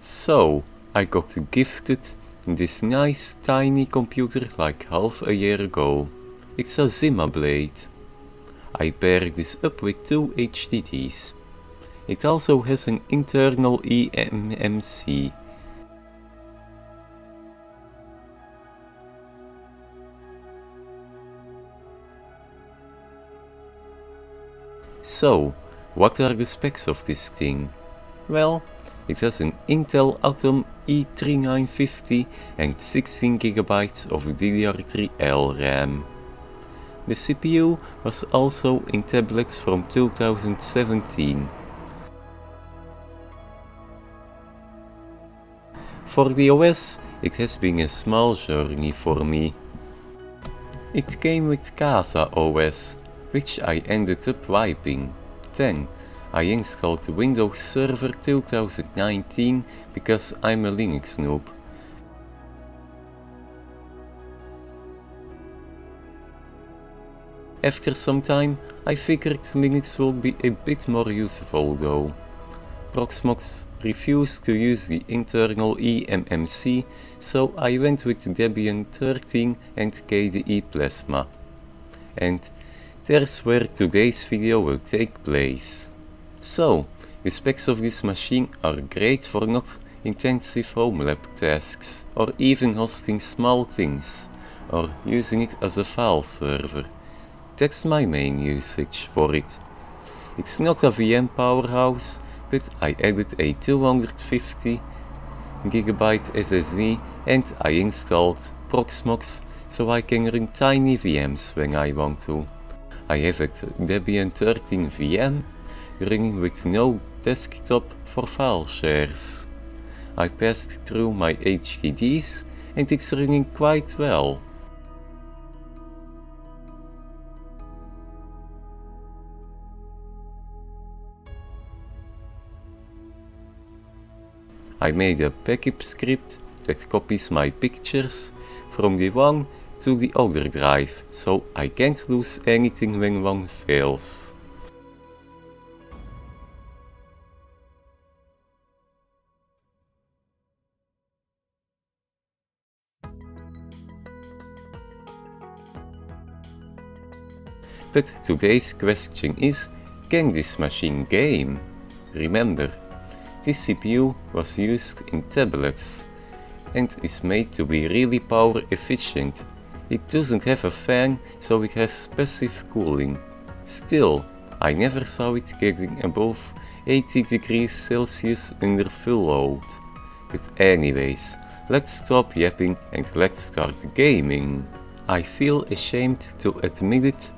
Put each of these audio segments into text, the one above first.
So, I got gifted this nice tiny computer like half a year ago. It's a Zimablade. I paired this up with two HDDs. It also has an internal eMMC. So, what are the specs of this thing? Well, it has an Intel Atom i3950 and 16GB of DDR3L RAM. The CPU was also in tablets from 2017. For the OS, it has been a small journey for me. It came with Casa OS, which I ended up wiping. Then, I installed Windows Server 2019 because I'm a Linux noob. After some time, I figured Linux would be a bit more useful though. Proxmox refused to use the internal eMMC, so I went with Debian 13 and KDE Plasma. And there's where today's video will take place. So, the specs of this machine are great for not intensive homelab tasks, or even hosting small things, or using it as a file server. That's my main usage for it. It's not a VM powerhouse, but I added a 250GB SSD and I installed Proxmox so I can run tiny VMs when I want to. I have a Debian 13 VM running with no desktop for file shares. I passed through my HDDs and it's running quite well. I made a backup script that copies my pictures from the one to the other drive, so I can't lose anything when one fails. But today's question is, can this machine game? Remember, this CPU was used in tablets and is made to be really power efficient. It doesn't have a fan, so it has passive cooling. Still, I never saw it getting above 80 degrees Celsius under full load. But anyways, let's stop yapping and let's start gaming. I feel ashamed to admit it,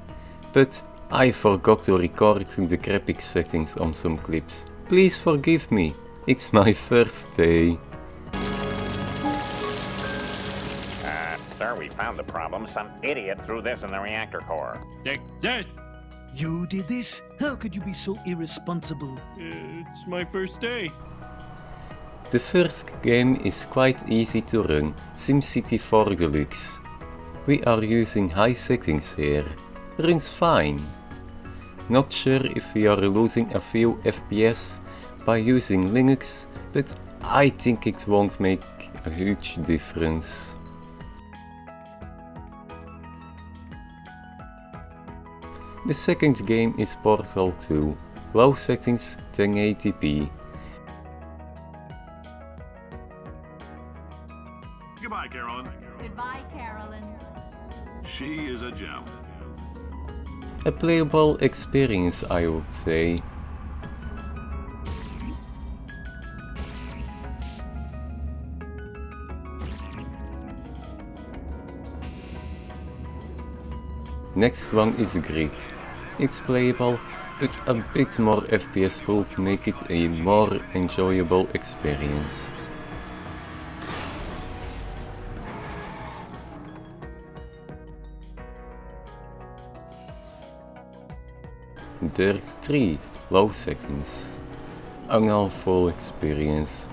but I forgot to record the graphics settings on some clips. Please forgive me, it's my first day. Sir, we found the problem. Some idiot threw this in the reactor core. Take this! You did this? How could you be so irresponsible? It's my first day. The first game is quite easy to run, SimCity 4 Deluxe. We are using high settings here. Runs fine. Not sure if we are losing a few FPS by using Linux, but I think it won't make a huge difference. The second game is Portal 2, low settings 1080p. Goodbye, Carolyn. Goodbye, Carolyn. She is a gem. A playable experience, I would say. Next one is Grid. It's playable, but a bit more FPS would make it a more enjoyable experience. Dirt 3, low settings. An awful experience.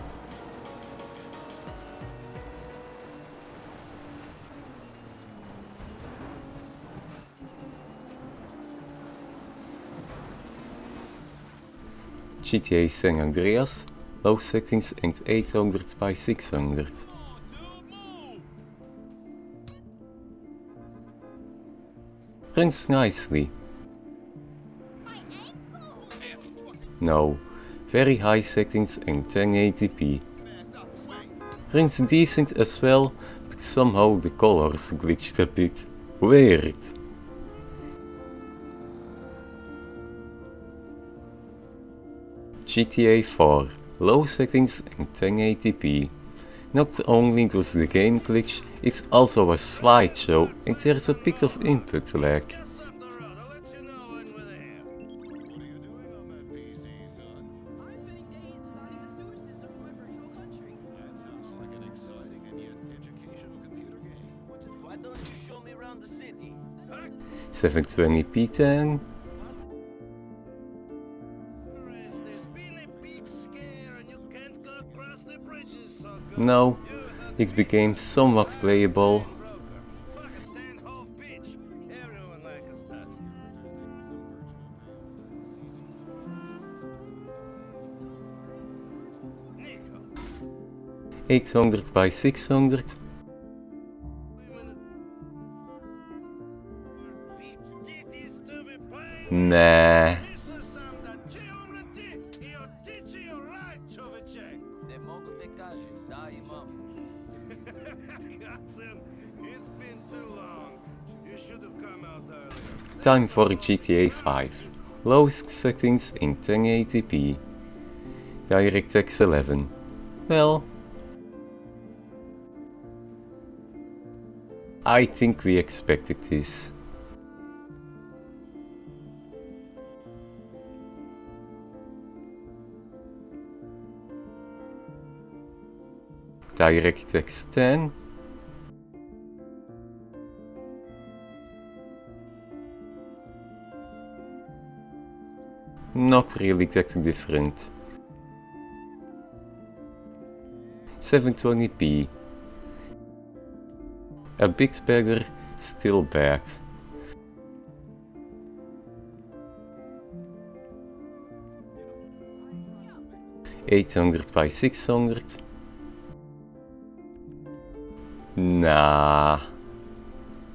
GTA San Andreas, low settings and 800 by 600. Runs nicely. No, very high settings and 1080p. Runs decent as well, but somehow the colors glitched a bit. Weird. GTA 4, low settings and 1080p. Not only does the game glitch, it's also a slideshow and there's a bit of input lag. Spending days designing the sewer system for my virtual country. That sounds like an exciting and yet educational computer game. Why don't you show me around the city? 720p 10. There's been a big scare and you can't go across the bridges, so No, it became somewhat playable. fucking stand Hove Beach. Everyone like us does. 800 by 600. Nah. It's been too long. You should have come out earlier. Time for GTA 5. Lowest settings in 1080p. DirectX 11. Well, I think we expected this. DirectX 10. Not really that different. 720p. A bit better, still bad. $800 by 600. Nah.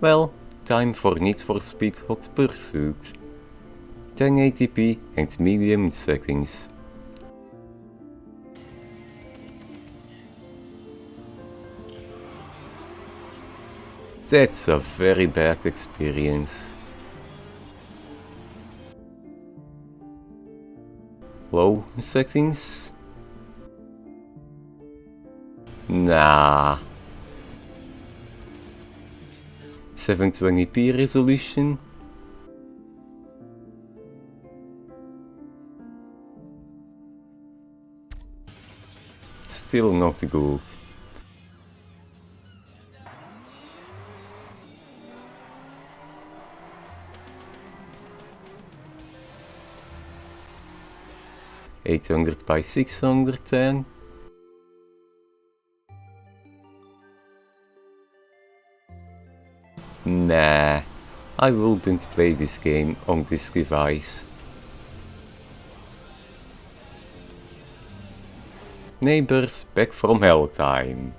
Well, time for Need for Speed Hot Pursuit. 1080p and medium settings. That's a very bad experience. Low settings? Nah. 720p resolution? Still not good. $800 by 610. Nah, I wouldn't play this game on this device. Neighbors back from hell time.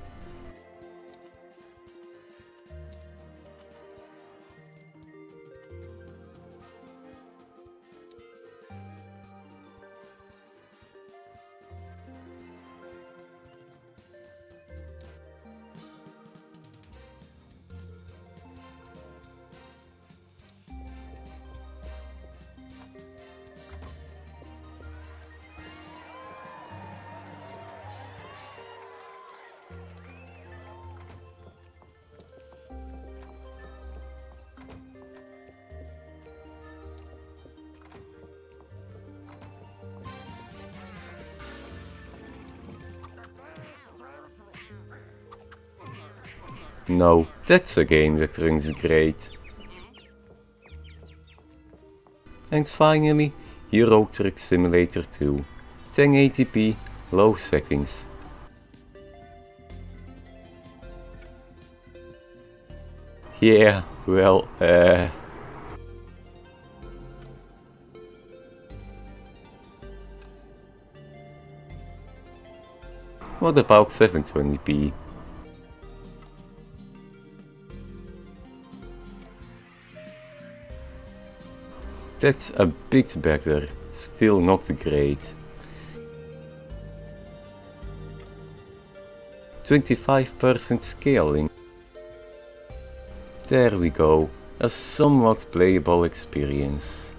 No, that's a game that runs great. And finally, Euro Truck Simulator 2. 1080p, low settings. Yeah, well, What about 720p? That's a bit better, still not great. 25% scaling. There we go, a somewhat playable experience.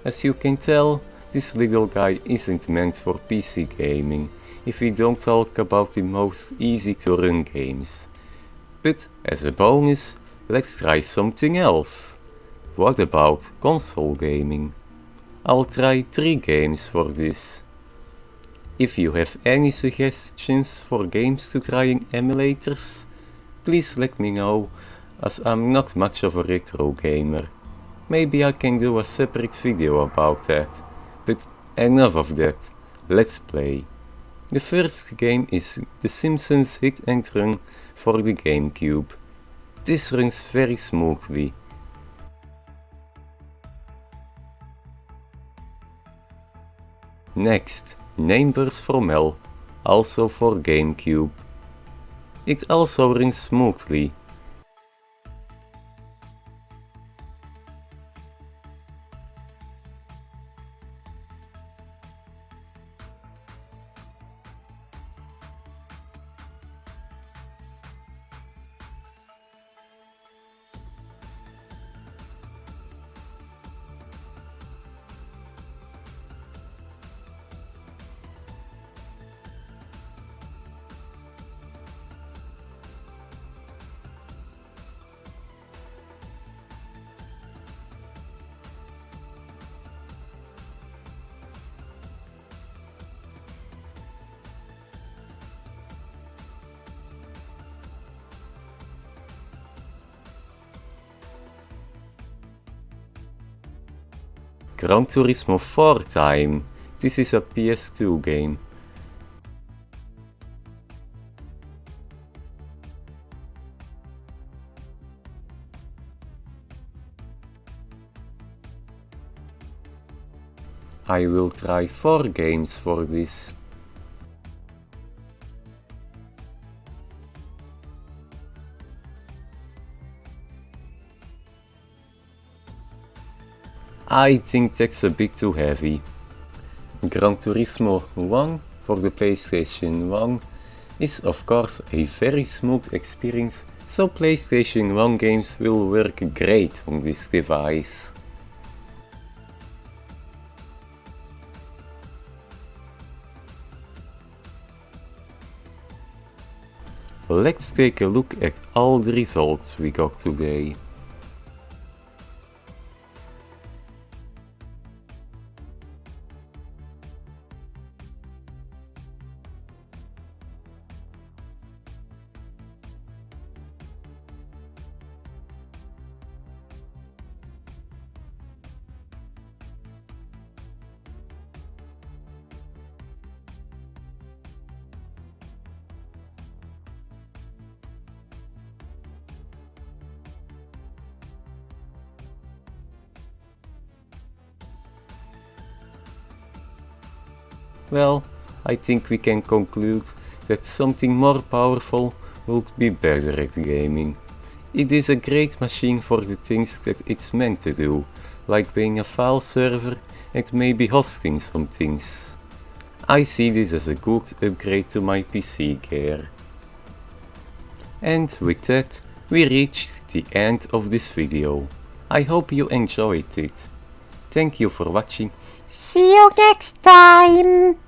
As you can tell, this little guy isn't meant for PC gaming, if we don't talk about the most easy to run games. But as a bonus, let's try something else. What about console gaming? I'll try 3 games for this. If you have any suggestions for games to try in emulators, please let me know, as I'm not much of a retro gamer. Maybe I can do a separate video about that. But enough of that, let's play. The first game is The Simpsons Hit and Run for the GameCube. This runs very smoothly. Next, Neighbors from Hell, also for GameCube. It also runs smoothly. Gran Turismo 4 time! This is a PS2 game. I will try 4 games for this. I think that's a bit too heavy. Gran Turismo 1 for the PlayStation 1 is of course a very smooth experience, so PlayStation 1 games will work great on this device. Let's take a look at all the results we got today. Well, I think we can conclude that something more powerful would be better at gaming. It is a great machine for the things that it's meant to do, like being a file server and maybe hosting some things. I see this as a good upgrade to my PC gear. And with that, we reached the end of this video. I hope you enjoyed it. Thank you for watching. See you next time!